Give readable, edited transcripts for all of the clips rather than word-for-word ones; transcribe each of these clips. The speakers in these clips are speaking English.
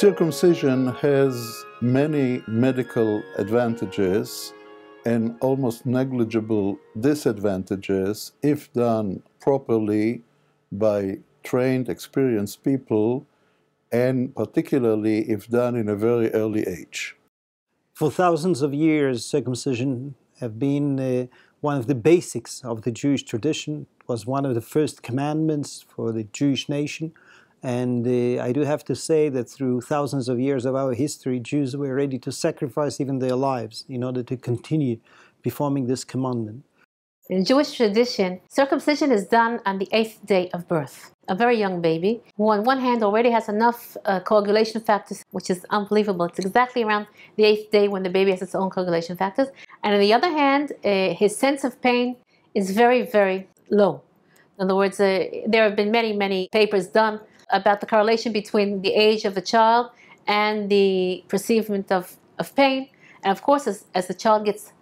Circumcision has many medical advantages and almost negligible disadvantages if done properly by trained, experienced people, and particularly if done in a very early age. For thousands of years, circumcision have been one of the basics of the Jewish tradition. It was one of the first commandments for the Jewish nation. And I do have to say that through thousands of years of our history, Jews were ready to sacrifice even their lives in order to continue performing this commandment. In Jewish tradition, circumcision is done on the 8th day of birth. A very young baby, who on one hand already has enough coagulation factors, which is unbelievable. It's exactly around the 8th day when the baby has its own coagulation factors. And on the other hand, his sense of pain is very, very low. In other words, there have been many, many papers done about the correlation between the age of the child and the perceivement of pain. And of course, as the child gets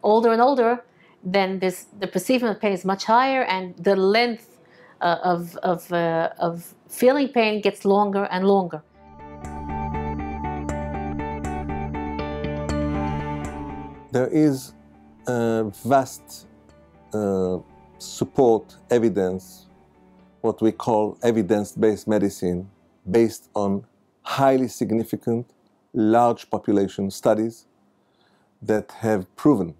older and older, then the perceivement of pain is much higher, and the length of feeling pain gets longer and longer. There is vast support evidence, what we call evidence-based medicine, based on highly significant, large population studies that have proven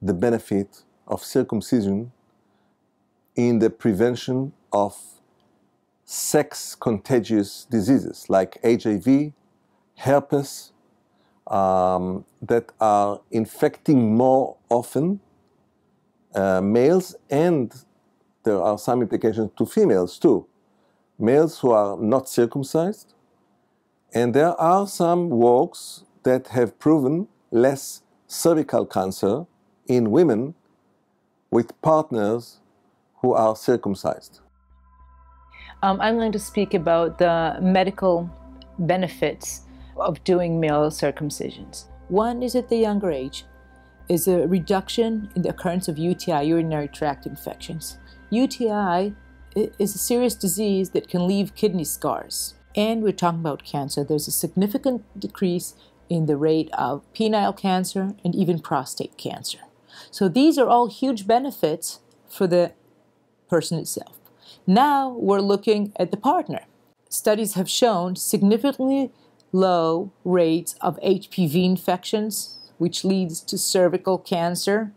the benefit of circumcision in the prevention of sex-contagious diseases like HIV, herpes, that are infecting more often males, and there are some implications to females too. Males who are not circumcised, and there are some works that have proven less cervical cancer in women with partners who are circumcised. I'm going to speak about the medical benefits of doing male circumcisions. One is at the younger age, is a reduction in the occurrence of UTI, urinary tract infections. UTI is a serious disease that can leave kidney scars. And we're talking about cancer. There's a significant decrease in the rate of penile cancer and even prostate cancer. So these are all huge benefits for the person itself. Now we're looking at the partner. Studies have shown significantly low rates of HPV infections, which leads to cervical cancer,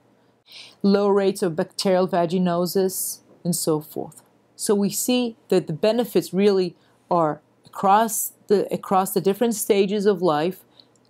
low rates of bacterial vaginosis, and so forth. So we see that the benefits really are across the different stages of life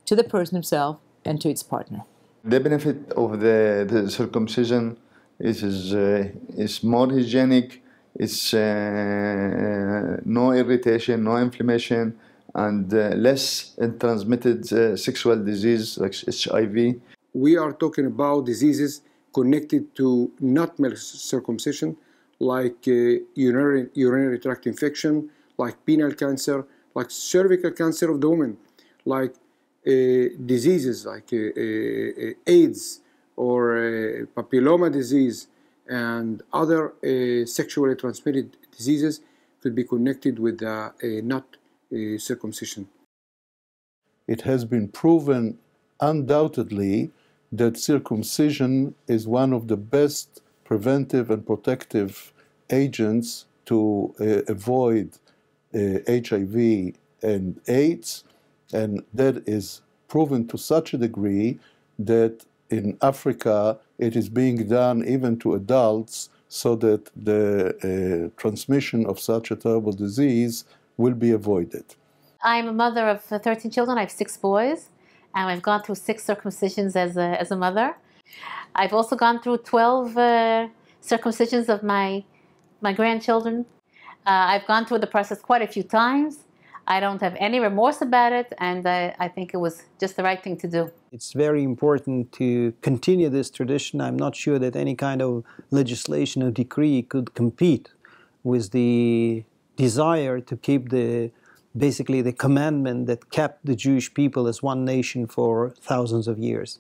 to the person himself and to its partner. The benefit of the circumcision is more hygienic, it's no irritation, no inflammation, and less transmitted sexual disease like HIV. We are talking about diseases connected to not male circumcision, like urinary tract infection, like penile cancer, like cervical cancer of the woman, like diseases like AIDS or papilloma disease, and other sexually transmitted diseases could be connected with not circumcision. It has been proven undoubtedly that circumcision is one of the best preventive and protective agents to avoid HIV and AIDS, and that is proven to such a degree that in Africa it is being done even to adults, so that the transmission of such a terrible disease will be avoided. I'm a mother of 13 children. I have 6 boys, and I've gone through 6 circumcisions as a mother. I've also gone through 12 circumcisions of my grandchildren. I've gone through the process quite a few times. I don't have any remorse about it, and I think it was just the right thing to do. It's very important to continue this tradition. I'm not sure that any kind of legislation or decree could compete with the desire to keep basically the commandment that kept the Jewish people as one nation for thousands of years.